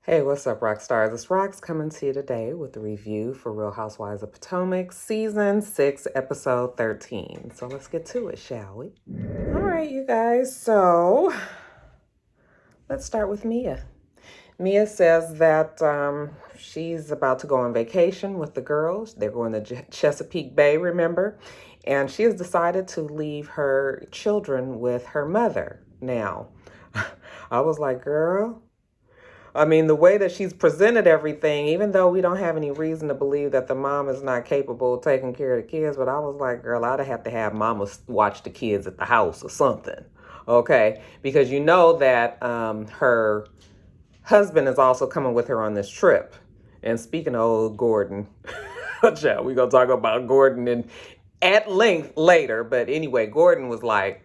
Hey, what's up, rock stars? It's Rox coming to you today with a review for Real Housewives of Potomac, Season 6, Episode 13. So let's get to it, shall we? All right, you guys. So let's start with Mia. Mia says that she's about to go on vacation with the girls. They're going to Chesapeake Bay, remember? And she has decided to leave her children with her mother. Now, I was like, girl, I mean, the way that she's presented everything, even though we don't have any reason to believe that the mom is not capable of taking care of the kids, but I was like, girl, I'd have to have mama watch the kids at the house or something, okay? Because you know that her husband is also coming with her on this trip. And speaking of old Gordon, we're going to talk about Gordon at length later. But anyway, Gordon was like,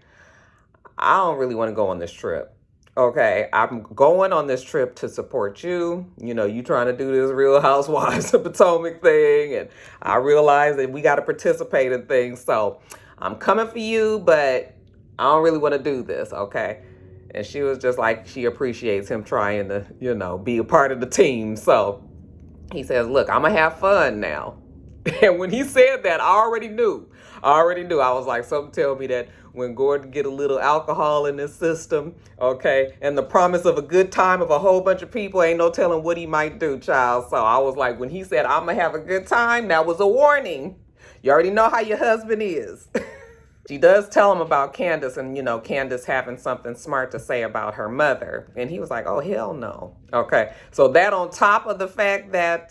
I don't really want to go on this trip. Okay, I'm going on this trip to support you. You know, you trying to do this Real Housewives of Potomac thing. And I realize that we got to participate in things. So I'm coming for you, but I don't really want to do this. Okay. And she was just like, she appreciates him trying to, you know, be a part of the team. So he says, look, I'm going to have fun now. And when he said that, I already knew. I was like, something tell me that when Gordon get a little alcohol in his system, okay, and the promise of a good time of a whole bunch of people, ain't no telling what he might do, child. So I was like, when he said, I'm going to have a good time, that was a warning. You already know how your husband is. She does tell him about Candace and, you know, Candace having something smart to say about her mother. And he was like, oh, hell no. Okay. So that on top of the fact that,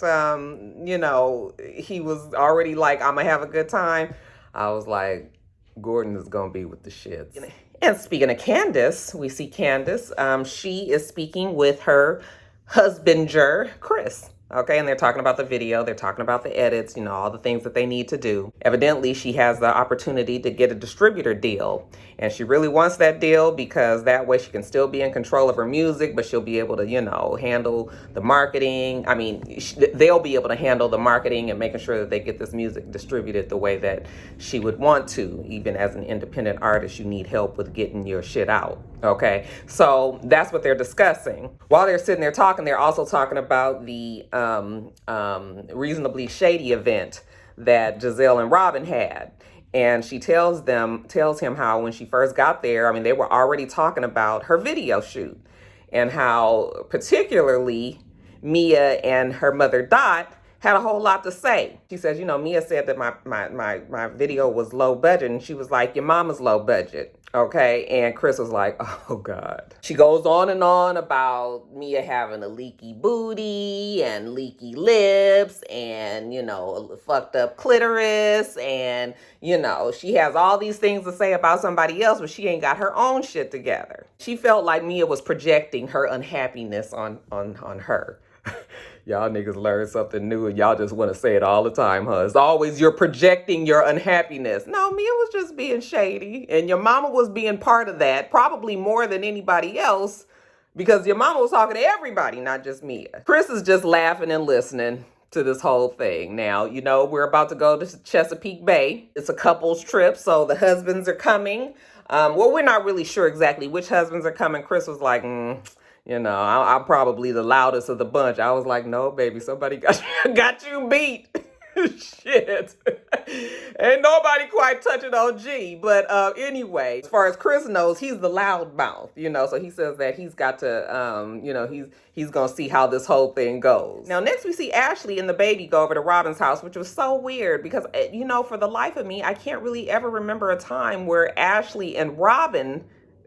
you know, he was already like, I'm going to have a good time. I was like, Gordon is going to be with the shits. And speaking of Candace, we see Candace. She is speaking with her husbander, Chris. Okay, and they're talking about the video, they're talking about the edits, you know, all the things that they need to do. Evidently, she has the opportunity to get a distributor deal. And she really wants that deal because that way she can still be in control of her music, but she'll be able to, you know, handle the marketing. I mean, they'll be able to handle the marketing and making sure that they get this music distributed the way that she would want to. Even as an independent artist, you need help with getting your shit out. Okay, so that's what they're discussing. While they're sitting there talking, they're also talking about the Reasonably Shady event that Giselle and Robin had. And she tells him how when she first got there, I mean, they were already talking about her video shoot and how particularly Mia and her mother Dot had a whole lot to say. She says, you know, Mia said that my video was low budget, and she was like, your mama's low budget. Okay, and Chris was like, oh God. She goes on and on about Mia having a leaky booty and leaky lips and, you know, a fucked up clitoris, and, you know, she has all these things to say about somebody else, but she ain't got her own shit together. She felt like Mia was projecting her unhappiness on her. Y'all niggas learn something new and y'all just want to say it all the time, huh? It's always you're projecting your unhappiness. No, Mia was just being shady, and your mama was being part of that, probably more than anybody else, because your mama was talking to everybody, not just Mia. Chris is just laughing and listening to this whole thing. Now, you know, we're about to go to Chesapeake Bay. It's a couple's trip, so the husbands are coming. Well, we're not really sure exactly which husbands are coming. Chris was like, you know, I'm probably the loudest of the bunch. I was like, no, baby, somebody got you beat. Shit. Ain't nobody quite touching OG. But anyway, as far as Chris knows, he's the loud mouth, you know, so he says that he's got to, you know, he's going to see how this whole thing goes. Now, next we see Ashley and the baby go over to Robin's house, which was so weird because, you know, for the life of me, I can't really ever remember a time where Ashley and Robin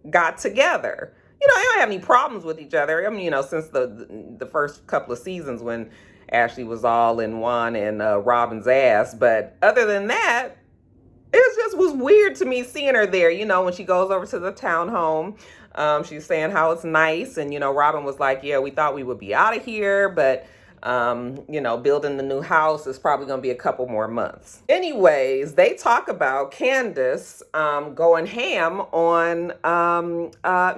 got together. You know, they don't have any problems with each other. I mean, you know, since the first couple of seasons when Ashley was all in Juan and Robin's ass. But other than that, it just was weird to me seeing her there. You know, when she goes over to the townhome, she's saying how it's nice. And, you know, Robin was like, yeah, we thought we would be out of here, but You know, building the new house is probably going to be a couple more months. Anyways, they talk about Candace going ham on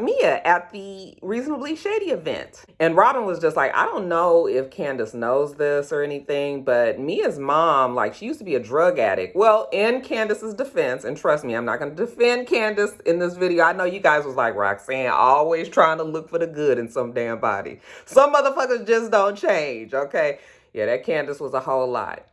Mia at the Reasonably Shady event. And Robin was just like, I don't know if Candace knows this or anything, but Mia's mom, like, she used to be a drug addict. Well, in Candace's defense, and trust me, I'm not going to defend Candace in this video. I know you guys was like, Roxanne, always trying to look for the good in some damn body. Some motherfuckers just don't change, okay? Yeah, that Candace was a whole lot.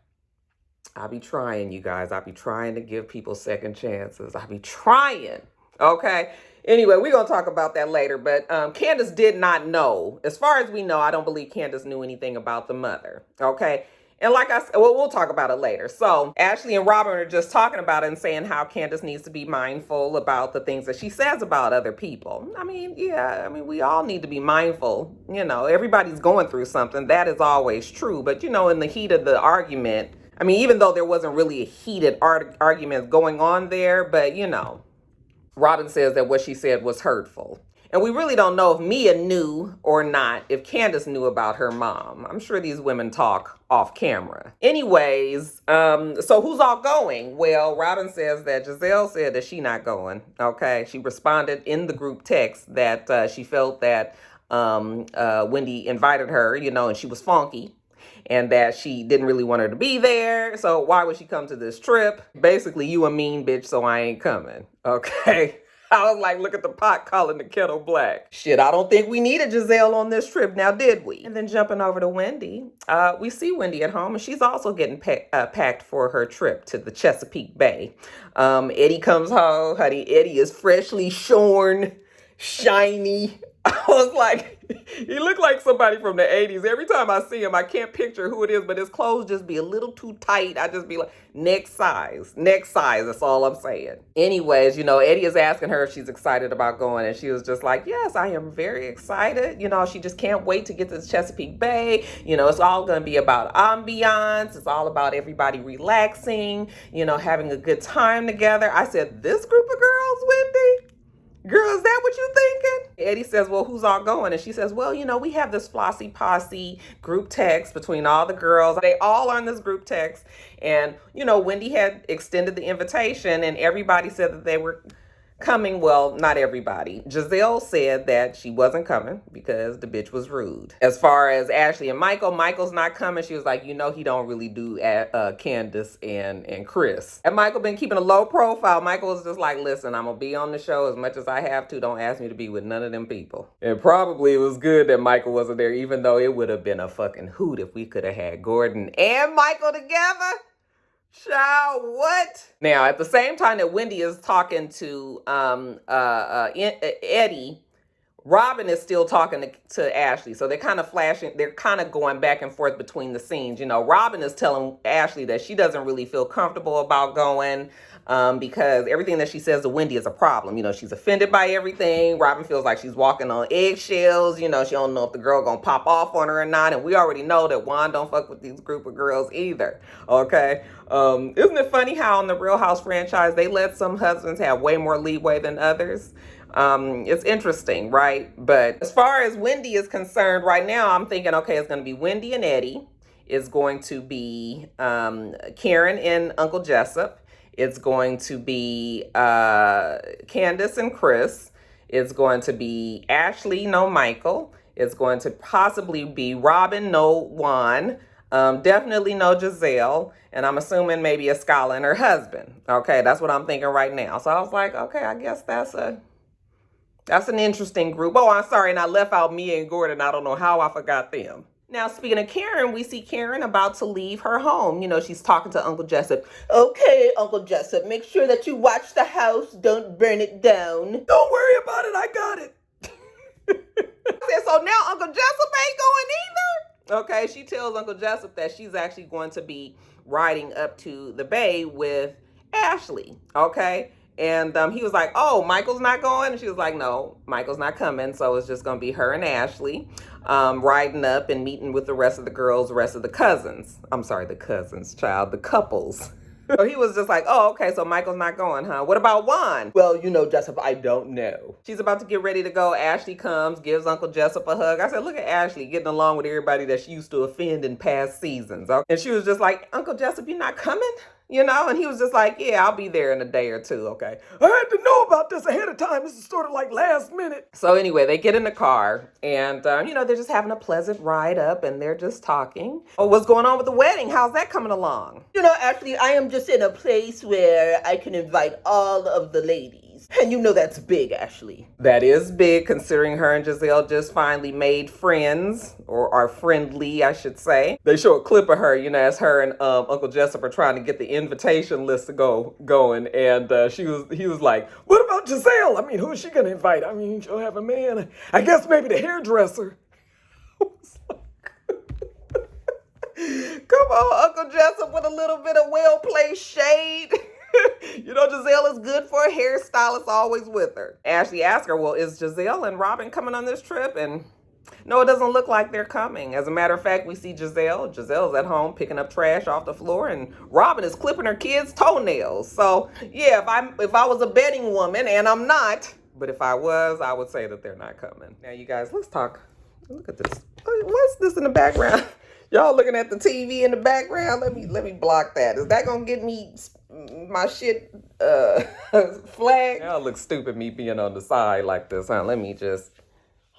I be trying, you guys. I be trying to give people second chances. I be trying, okay? Anyway, we're going to talk about that later. But Candace did not know. As far as we know, I don't believe Candace knew anything about the mother, okay? And like I said, well, we'll talk about it later. So Ashley and Robin are just talking about it and saying how Candace needs to be mindful about the things that she says about other people. I mean, yeah, I mean, we all need to be mindful. You know, everybody's going through something. That is always true. But, you know, in the heat of the argument, I mean, even though there wasn't really a heated argument going on there, but, you know, Robin says that what she said was hurtful. And we really don't know if Mia knew or not, if Candace knew about her mom. I'm sure these women talk off camera. Anyways, so who's all going? Well, Robin says that Giselle said that she not going, okay? She responded in the group text that she felt that Wendy invited her, you know, and she was funky, and that she didn't really want her to be there. So why would she come to this trip? Basically, you a mean bitch, so I ain't coming, okay? I was like, look at the pot calling the kettle black. Shit, I don't think we needed Giselle on this trip now, did we? And then jumping over to Wendy, we see Wendy at home, and she's also getting packed for her trip to the Chesapeake Bay. Eddie comes home, honey. Eddie is freshly shorn, shiny. I was like, he looked like somebody from the 80s. Every time I see him, I can't picture who it is, but his clothes just be a little too tight. I just be like, next size, that's all I'm saying. Anyways, you know, Eddie is asking her if she's excited about going, and she was just like, yes, I am very excited. You know, she just can't wait to get to the Chesapeake Bay. You know, it's all going to be about ambiance. It's all about everybody relaxing, you know, having a good time together. I said, this group of girls, Wendy? Girl, is that what you thinking? Eddie says, well, who's all going? And she says, well, you know, we have this Flossy Posse group text between all the girls. They all are in this group text. And, you know, Wendy had extended the invitation and everybody said that they were coming. Well, not everybody. Giselle said that she wasn't coming because the bitch was rude. As far as Ashley and Michael's not coming. She was like, you know, he don't really do Candace and Chris. And Michael been keeping a low profile. Michael was just like, listen, I'm gonna be on the show as much as I have to. Don't ask me to be with none of them people. And probably it was good that Michael wasn't there, even though it would have been a fucking hoot if we could have had Gordon and Michael together. Child, what? Now, at the same time that Wendy is talking to Eddie, Robin is still talking to Ashley. So they're kind of flashing, they're kind of going back and forth between the scenes. You know, Robin is telling Ashley that she doesn't really feel comfortable about going because everything that she says to Wendy is a problem. You know, she's offended by everything. Robin feels like she's walking on eggshells. You know, she don't know if the girl gonna pop off on her or not. And we already know that Juan don't fuck with these group of girls either, okay? Isn't it funny how in the Real House franchise, they let some husbands have way more leeway than others? It's interesting, right? But as far as Wendy is concerned right now, I'm thinking, okay, it's going to be Wendy and Eddie. It's going to be Karen and Uncle Jessup. It's going to be Candace and Chris. It's going to be Ashley, no Michael. It's going to possibly be Robin, no Juan. Definitely no Giselle. And I'm assuming maybe a Scala and her husband. Okay, that's what I'm thinking right now. So I was like, okay, I guess that's an interesting group. Oh, I'm sorry, and I left out Mia and Gordon. I don't know how I forgot them. Now, speaking of Karen, we see Karen about to leave her home. You know, she's talking to Uncle Jessup. Okay, Uncle Jessup, make sure that you watch the house. Don't burn it down. Don't worry about it. I got it. So now Uncle Jessup ain't going either? Okay, she tells Uncle Jessup that she's actually going to be riding up to the bay with Ashley, okay? And he was like, oh, Michael's not going? And she was like, no, Michael's not coming. So it's just going to be her and Ashley riding up and meeting with the rest of the girls, the rest of the cousins. I'm sorry, the cousins, child, the couples. So he was just like, oh, okay, so Michael's not going, huh? What about Juan? Well, Jessup, I don't know. She's about to get ready to go. Ashley comes, gives Uncle Jessup a hug. I said, look at Ashley getting along with everybody that she used to offend in past seasons. And she was just like, Uncle Jessup, you not coming? And he was just like, yeah, I'll be there in a day or two, okay? I had to know about this ahead of time. This is sort of like last minute. So anyway, they get in the car and, they're just having a pleasant ride up and they're just talking. Oh, what's going on with the wedding? How's that coming along? Actually, I am just in a place where I can invite all of the ladies. And that's big, Ashley. That is big, considering her and Giselle just finally made friends, or are friendly, I should say. They show a clip of her, as her and Uncle Jessup are trying to get the invitation list to going. And he was like, what about Giselle? I mean, who is she going to invite? I mean, she'll have a man. I guess maybe the hairdresser. Come on, Uncle Jessup, with a little bit of well-placed shade. Giselle is good for a hairstylist, always with her. Ashley asked her, well, is Giselle and Robin coming on this trip? And no, it doesn't look like they're coming. As a matter of fact, we see Giselle. Giselle's at home picking up trash off the floor, and Robin is clipping her kids' toenails. So, yeah, if I was a betting woman, and I'm not, but if I was, I would say that they're not coming. Now, you guys, let's talk. Look at this. What's this in the background? Y'all looking at the TV in the background? Let me block that. Is that gonna get me my shit flagged? Y'all look stupid me being on the side like this, huh? Let me just.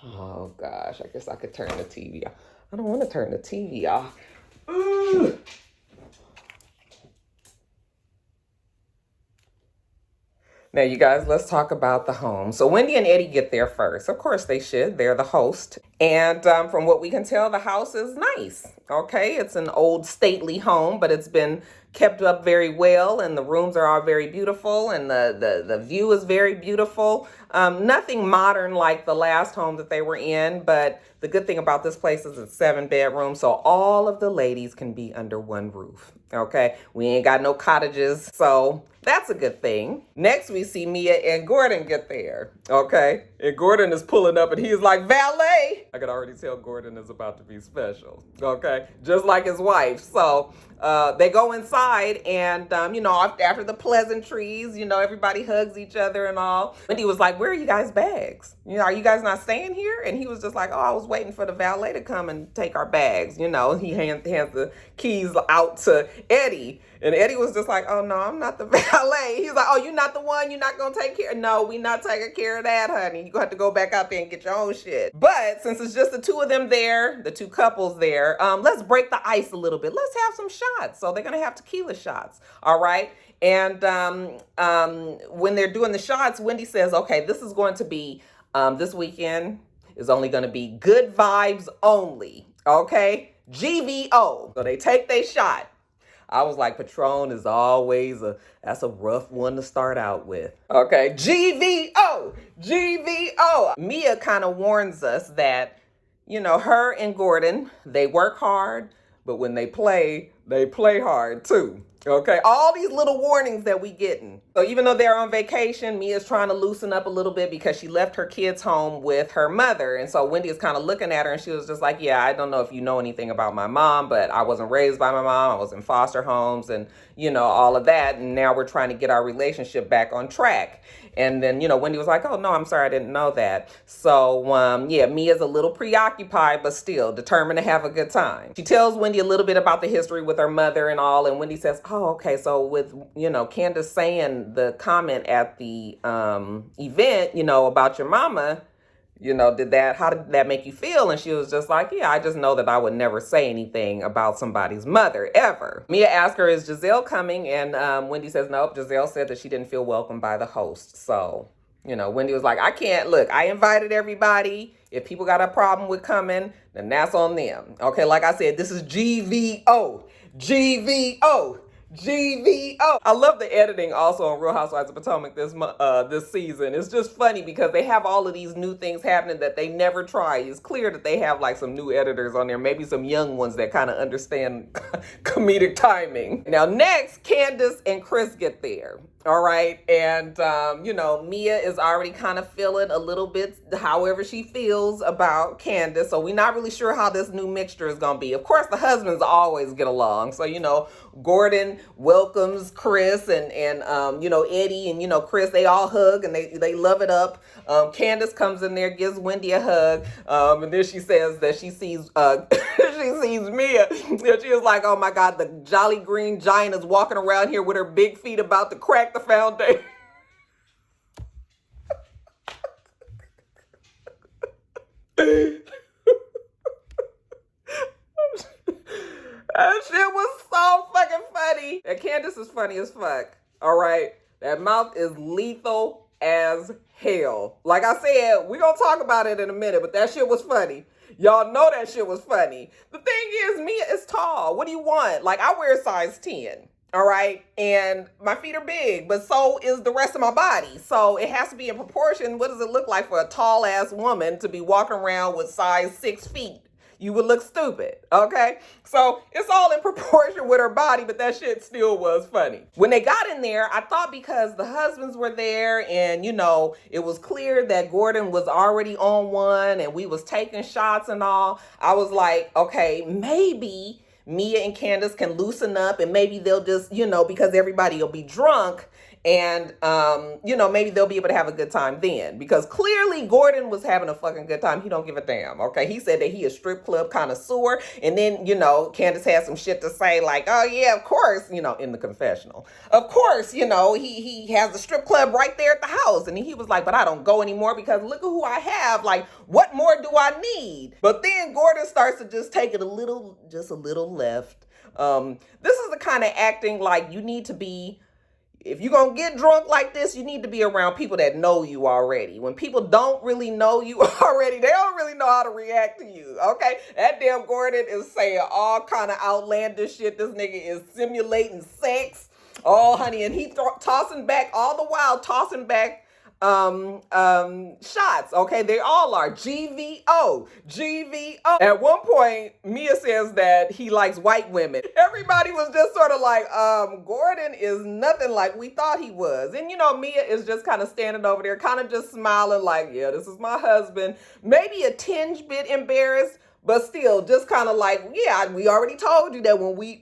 Oh gosh, I guess I could turn the TV off. I don't want to turn the TV off. Ooh. Now, you guys, let's talk about the home. So Wendy and Eddie get there first. Of course they should. They're the host. And from what we can tell, the house is nice. Okay, it's an old stately home, but it's been kept up very well. And the rooms are all very beautiful. And the view is very beautiful. Nothing modern like the last home that they were in. But the good thing about this place is it's 7 bedrooms. So all of the ladies can be under one roof. Okay, we ain't got no cottages. So that's a good thing. Next, we see Mia and Gordon get there, okay? And Gordon is pulling up and he's like, valet! I could already tell Gordon is about to be special, okay? Just like his wife. So they go inside and, after the pleasantries, everybody hugs each other and all. Wendy was like, where are you guys' bags? Are you guys not staying here? And he was just like, oh, I was waiting for the valet to come and take our bags. He hands the keys out to Eddie. And Eddie was just like, oh, no, I'm not the valet. He's like, oh, you're not the one? You're not going to take care? No, we not taking care of that, honey. You're going to have to go back out there and get your own shit. But since it's just the two of them there, the two couples there, let's break the ice a little bit. Let's have some shots. So they're going to have tequila shots. All right. And when they're doing the shots, Wendy says, okay, this is going to be, this weekend is only going to be good vibes only. Okay. GVO. So they take their shot. I was like, Patron is always that's a rough one to start out with. Okay, GVO, GVO. Mia kind of warns us that, her and Gordon, they work hard, but when they play hard too. Okay, all these little warnings that we getting. So even though they're on vacation, Mia's trying to loosen up a little bit because she left her kids home with her mother. And so Wendy is kind of looking at her and she was just like, yeah, I don't know if you know anything about my mom, but I wasn't raised by my mom. I was in foster homes and, all of that. And now we're trying to get our relationship back on track. And then, Wendy was like, oh, no, I'm sorry, I didn't know that. So, Mia's a little preoccupied, but still determined to have a good time. She tells Wendy a little bit about the history with her mother and all. And Wendy says, oh, okay. So with, Candace saying the comment at the event, about your mama, how did that make you feel? And she was just like, yeah, I just know that I would never say anything about somebody's mother ever. Mia asked her, is Giselle coming? And Wendy says, nope. Giselle said that she didn't feel welcomed by the host. So, Wendy was like, I invited everybody. If people got a problem with coming, then that's on them. Okay, like I said, this is GVO, GVO. GVO. I love the editing also on Real Housewives of Potomac this season. It's just funny because they have all of these new things happening that they never try. It's clear that they have like some new editors on there, maybe some young ones that kind of understand comedic timing. Now next, Candace and Chris get there. All right. And, Mia is already kind of feeling a little bit however she feels about Candace. So we're not really sure how this new mixture is going to be. Of course, the husbands always get along. So, Gordon welcomes Chris and Eddie and, Chris, they all hug and they love it up. Candace comes in there, gives Wendy a hug. And then she says that she sees, she sees Mia. And she was like, oh my God, the Jolly Green Giant is walking around here with her big feet about to crack the foundation. That shit was so fucking funny. And Candace is funny as fuck. All right. That mouth is lethal as hell. Like I said, we're going to talk about it in a minute, but that shit was funny. Y'all know that shit was funny. The thing is, Mia is tall. What do you want? Like, I wear a size 10. All right. And my feet are big, but so is the rest of my body. So it has to be in proportion. What does it look like for a tall ass woman to be walking around with size 6 feet? You would look stupid, okay? So it's all in proportion with her body, but that shit still was funny. When they got in there, I thought because the husbands were there and, it was clear that Gordon was already on one and we was taking shots and all, I was like, okay, maybe Mia and Candace can loosen up and maybe they'll just, because everybody will be drunk and, maybe they'll be able to have a good time then. Because clearly Gordon was having a fucking good time. He don't give a damn, okay? He said that he a strip club connoisseur. And then, Candace had some shit to say like, oh yeah, of course, in the confessional. Of course, he has a strip club right there at the house. And he was like, but I don't go anymore because look at who I have. Like, what more do I need? But then Gordon starts to just take it just a little left. This is the kind of acting like you need to be. If you're going to get drunk like this, you need to be around people that know you already. When people don't really know you already, they don't really know how to react to you, okay? That damn Gordon is saying all kind of outlandish shit. This nigga is simulating sex. Oh, honey, and he tossing back, all the while tossing back shots, okay? They all are GVO. At one point, Mia says that he likes white women. Everybody was just sort of like, Gordon is nothing like we thought he was. And Mia is just kind of standing over there, kind of just smiling like, yeah, this is my husband. Maybe a tinge bit embarrassed, but still just kind of like, yeah, we already told you that when we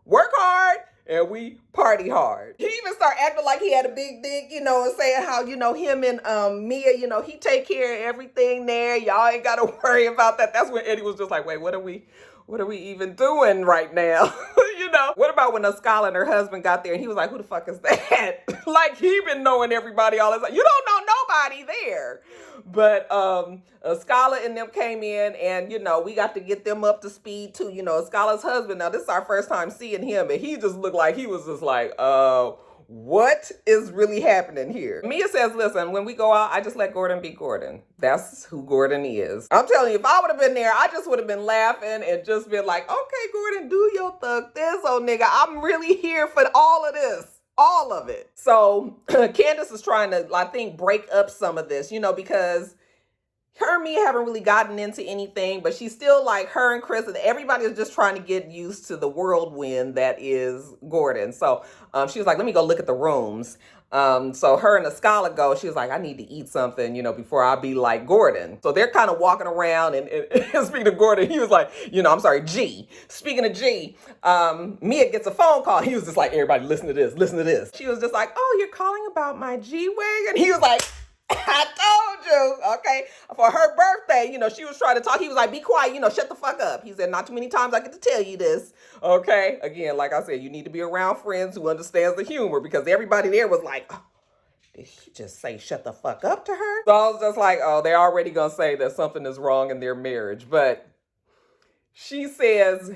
work hard, and we party hard. He even started acting like he had a big dick, and saying how, him and Mia, he take care of everything there. Y'all ain't got to worry about that. That's when Eddie was just like, wait, what are we even doing right now? What about when Ascala and her husband got there and he was like, who the fuck is that? Like he been knowing everybody all this time. You don't know nobody there. But Ascala and them came in and, we got to get them up to speed too. Ascala's husband, now this is our first time seeing him and he just looked like he was just like, what is really happening here? Mia says, listen, when we go out, I just let Gordon be Gordon. That's who Gordon is. I'm telling you, if I would have been there, I just would have been laughing and just been like, okay, Gordon, do your thug this, oh nigga. I'm really here for all of this. All of it. So Candace is trying to, I think, break up some of this, because her and Mia haven't really gotten into anything, but she's still like her and Chris and everybody is just trying to get used to the whirlwind that is Gordon. So she was like, let me go look at the rooms. So her and Ascala go, she was like, I need to eat something, before I be like Gordon. So they're kind of walking around and speaking of Gordon, he was like, I'm sorry, G. Speaking of G, Mia gets a phone call. He was just like, everybody listen to this. She was just like, oh, you're calling about my G-Wagon? He was like, I told you, okay? For her birthday, she was trying to talk. He was like, be quiet, shut the fuck up. He said, not too many times I get to tell you this, okay? Again, like I said, you need to be around friends who understands the humor because everybody there was like, oh, did he just say shut the fuck up to her? So I was just like, oh, they're already going to say that something is wrong in their marriage. But he says,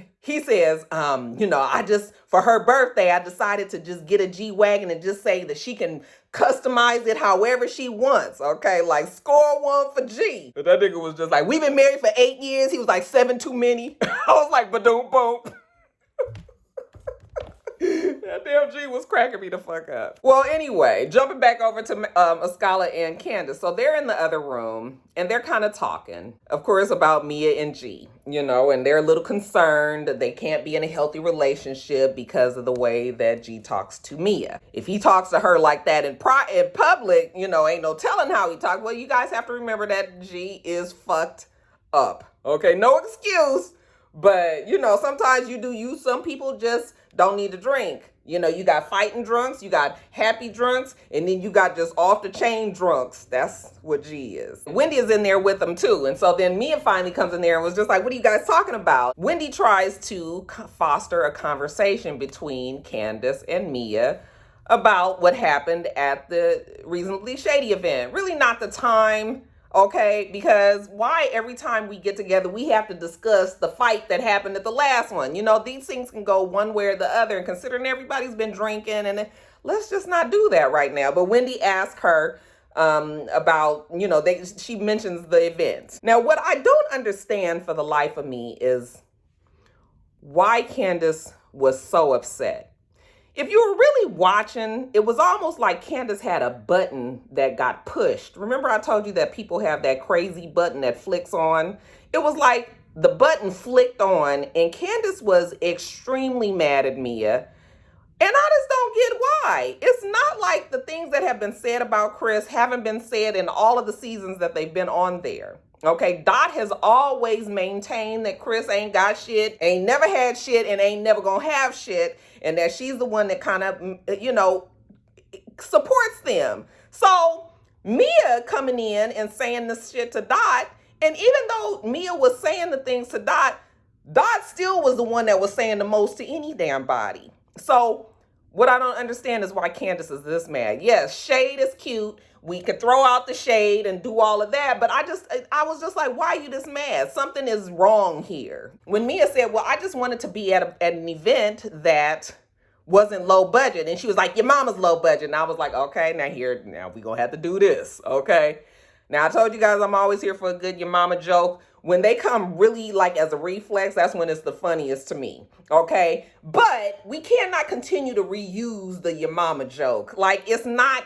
for her birthday, I decided to just get a G-Wagon and just say that she can customize it however she wants, okay? Like, score one for G. But that nigga was just like, we've been married for 8 years. He was like, 7 too many. I was like, ba-doom, boom. That damn G was cracking me the fuck up. Well, anyway, jumping back over to Ascala and Candace. So they're in the other room and they're kind of talking, of course, about Mia and G, and they're a little concerned that they can't be in a healthy relationship because of the way that G talks to Mia. If he talks to her like that in public, ain't no telling how he talks. Well, you guys have to remember that G is fucked up. Okay, no excuse. But, sometimes some people just don't need to drink. You got fighting drunks, you got happy drunks, and then you got just off the chain drunks. That's what G is. Wendy is in there with them too. And so then Mia finally comes in there and was just like, what are you guys talking about? Wendy tries to foster a conversation between Candace and Mia about what happened at the Reasonably Shady event. Really not the time. Okay, because why every time we get together, we have to discuss the fight that happened at the last one? These things can go one way or the other, and considering everybody's been drinking, and let's just not do that right now. But Wendy asked her about, she mentions the event. Now, what I don't understand for the life of me is why Candace was so upset. If you were really watching, it was almost like Candace had a button that got pushed. Remember I told you that people have that crazy button that flicks on? It was like the button flicked on and Candace was extremely mad at Mia. And I just don't get why. It's not like the things that have been said about Chris haven't been said in all of the seasons that they've been on there. Okay, Dot has always maintained that Chris ain't got shit, ain't never had shit, and ain't never gonna have shit, and that she's the one that kind of, supports them. So Mia coming in and saying this shit to Dot, and even though Mia was saying the things to Dot, Dot still was the one that was saying the most to any damn body. So what I don't understand is why Candace is this mad. Yes, shade is cute. We could throw out the shade and do all of that, but I was just like, why are you this mad? Something is wrong here. When Mia said, well, I just wanted to be at an event that wasn't low budget. And she was like, your mama's low budget. And I was like, okay, now we gonna have to do this, okay? Now I told you guys I'm always here for a good your mama joke. When they come really like as a reflex, that's when it's the funniest to me, okay? But we cannot continue to reuse the your mama joke. Like it's not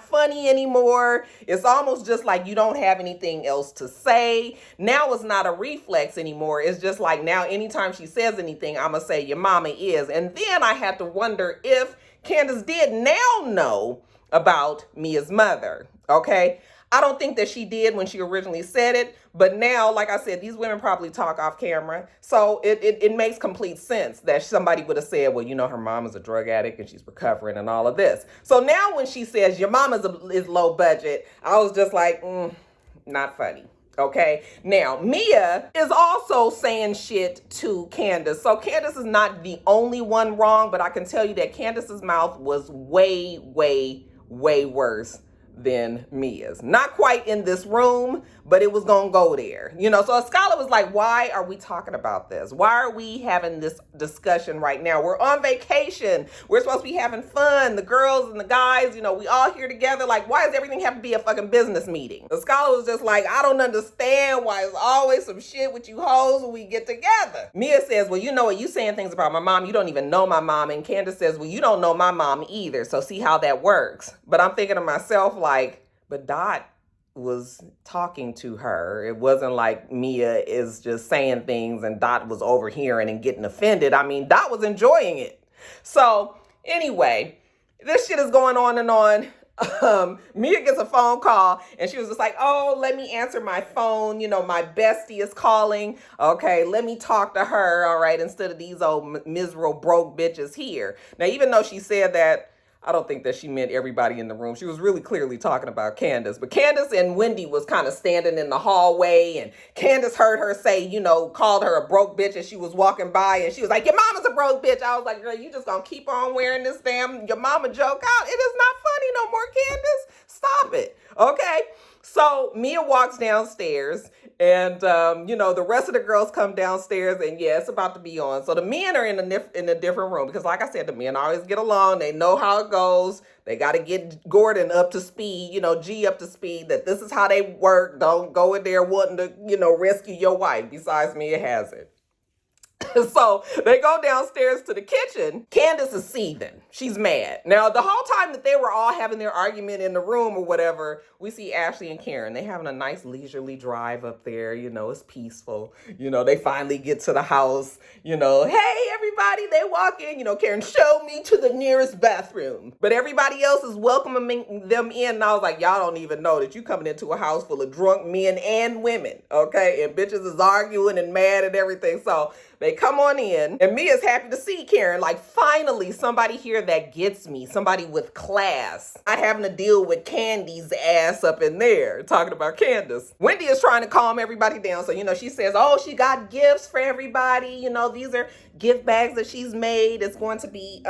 funny anymore. It's almost just like you don't have anything else to say. Now it's not a reflex anymore. It's just like now anytime she says anything, I'm gonna say your mama is. And then I had to wonder if Candace did now know about Mia's mother, okay? I don't think that she did when she originally said it, but now, like I said, these women probably talk off camera. So it makes complete sense that somebody would have said, well, her mom is a drug addict and she's recovering and all of this. So now when she says your mom is low budget, I was just like, not funny. Okay. Now, Mia is also saying shit to Candace. So Candace is not the only one wrong, but I can tell you that Candace's mouth was way, way, way worse than Mia's. Not quite in this room, but it was gonna go there. So a scholar was like, why are we talking about this? Why are we having this discussion right now? We're on vacation. We're supposed to be having fun. The girls and the guys, we all here together. Like, why does everything have to be a fucking business meeting? The scholar was just like, I don't understand why it's always some shit with you hoes when we get together. Mia says, well, what? You saying things about my mom. You don't even know my mom. And Candace says, well, you don't know my mom either. So see how that works. But I'm thinking to myself, like, but Dot was talking to her. It wasn't like Mia is just saying things and Dot was overhearing and getting offended. I mean, Dot was enjoying it. So anyway, this shit is going on and on. Mia gets a phone call and she was just like, oh, let me answer my phone. My bestie is calling. Okay, let me talk to her. All right, instead of these old miserable broke bitches here. Now, even though she said that, I don't think that she meant everybody in the room. She was really clearly talking about Candace. But Candace and Wendy was kind of standing in the hallway. And Candace heard her say, called her a broke bitch as she was walking by. And she was like, your mama's a broke bitch. I was like, girl, you just gonna keep on wearing this damn your mama joke out? It is not funny no more, Candace. Stop it. Okay? So Mia walks downstairs and, the rest of the girls come downstairs and yeah, it's about to be on. So the men are in a different room because like I said, the men always get along. They know how it goes. They got to get Gordon up to speed, G up to speed, that this is how they work. Don't go in there wanting to, rescue your wife. Besides, Mia has it. So they go downstairs to the kitchen. Candace is seething. She's mad. Now, the whole time that they were all having their argument in the room or whatever, we see Ashley and Karen. They having a nice leisurely drive up there. You know, it's peaceful. You know, they finally get to the house. You know, hey, everybody, they walk in. You know, Karen, show me to the nearest bathroom. But everybody else is welcoming them in. And I was like, y'all don't even know that you coming into a house full of drunk men and women, okay? And bitches is arguing and mad and everything. So they come on in, and Mia's happy to see Karen. Like, finally, somebody here that gets me, somebody with class. I having to deal with Candy's ass up in there, talking about Candace. Wendy is trying to calm everybody down. So, you know, she says, oh, she got gifts for everybody. You know, these are gift bags that she's made. It's going to be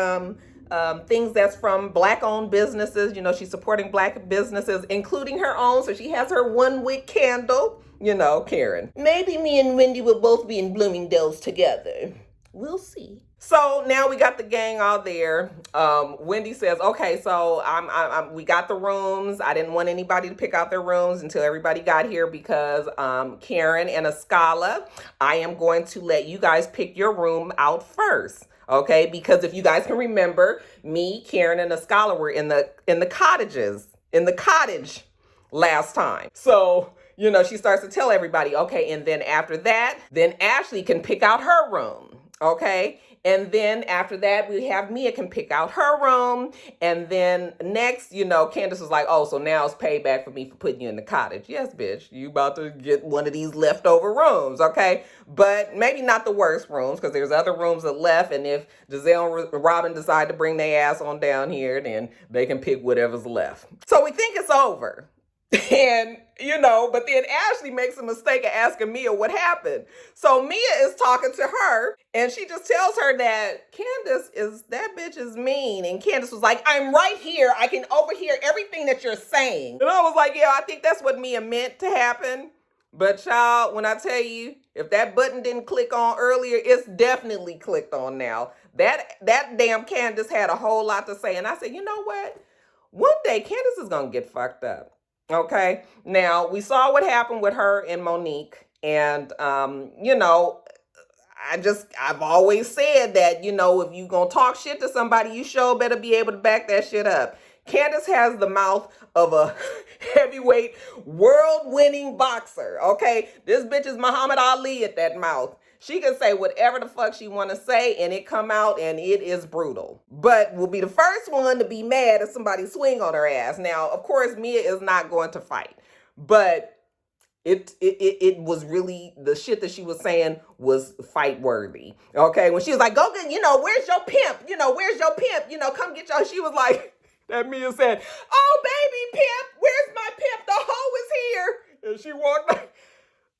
things that's from Black-owned businesses. You know, she's supporting Black businesses, including her own. So she has her 1-wick candle. You know, Karen. Maybe me and Wendy will both be in Bloomingdale's together. We'll see. So now we got the gang all there. Wendy says, okay, so we got the rooms. I didn't want anybody to pick out their rooms until everybody got here because Karen and Ascala, I am going to let you guys pick your room out first. Okay, because if you guys can remember, me, Karen, and Ascala were in the cottage last time. So, you know, she starts to tell everybody, okay, and then after that, then Ashley can pick out her room, okay? And then after that, we have Mia can pick out her room. And then next, you know, Candace was like, oh, so now it's payback for me for putting you in the cottage. Yes, bitch, you about to get one of these leftover rooms, okay? But maybe not the worst rooms, because there's other rooms that left. And if Giselle and Robin decide to bring their ass on down here, then they can pick whatever's left. So we think it's over. And, you know, but then Ashley makes a mistake of asking Mia what happened. So Mia is talking to her, and she just tells her that that bitch is mean. And Candace was like, I'm right here. I can overhear everything that you're saying. And I was like, yeah, I think that's what Mia meant to happen. But child, when I tell you, if that button didn't click on earlier, it's definitely clicked on now. That damn Candace had a whole lot to say. And I said, you know what? One day Candace is going to get fucked up. Okay, now we saw what happened with her and Monique, and you know, I've always said that, you know, if you gonna talk shit to somebody, you sure better be able to back that shit up. Candace has the mouth of a heavyweight world-winning boxer, okay? This bitch is Muhammad Ali at that mouth. She can say whatever the fuck she want to say, and it come out, and it is brutal. But will be the first one to be mad if somebody swing on her ass. Now, of course, Mia is not going to fight. But it was really, the shit that she was saying was fight worthy. Okay? When she was like, go get, you know, where's your pimp? You know, where's your pimp? You know, come get your, she was like, that Mia said, oh, baby pimp, where's my pimp? The hoe is here. And she walked like,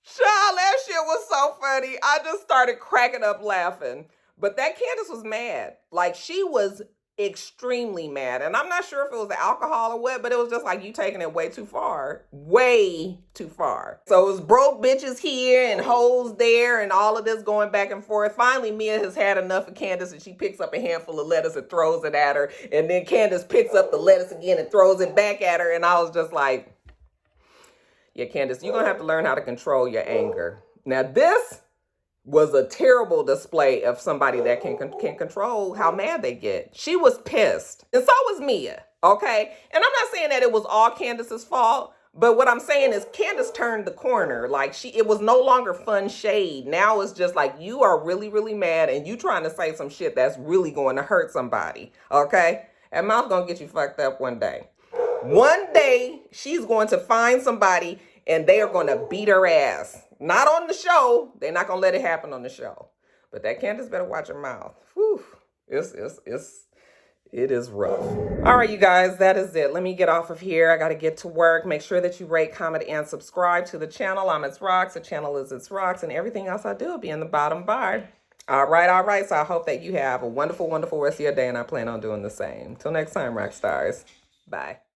child, that shit was so funny. I just started cracking up laughing. But that Candace was mad. Like, she was extremely mad. And I'm not sure if it was the alcohol or what, but it was just like, you taking it way too far. Way too far. So it was broke bitches here and hoes there and all of this going back and forth. Finally, Mia has had enough of Candace, and she picks up a handful of lettuce and throws it at her. And then Candace picks up the lettuce again and throws it back at her. And I was just like, yeah, Candace, you're going to have to learn how to control your anger. Now, this was a terrible display of somebody that can control how mad they get. She was pissed. And so was Mia, okay? And I'm not saying that it was all Candace's fault, but what I'm saying is Candace turned the corner. Like, it was no longer fun shade. Now it's just like, you are really, really mad, and you trying to say some shit that's really going to hurt somebody, okay? That mouth going to get you fucked up one day. One day, she's going to find somebody and they are going to beat her ass. Not on the show. They're not going to let it happen on the show. But that Candace better watch her mouth. Whew. It is rough. All right, you guys, that is it. Let me get off of here. I got to get to work. Make sure that you rate, comment, and subscribe to the channel. I'm itsrox. The channel is itsrox. And everything else I do will be in the bottom bar. All right. So I hope that you have a wonderful, wonderful rest of your day. And I plan on doing the same. Till next time, rock stars. Bye.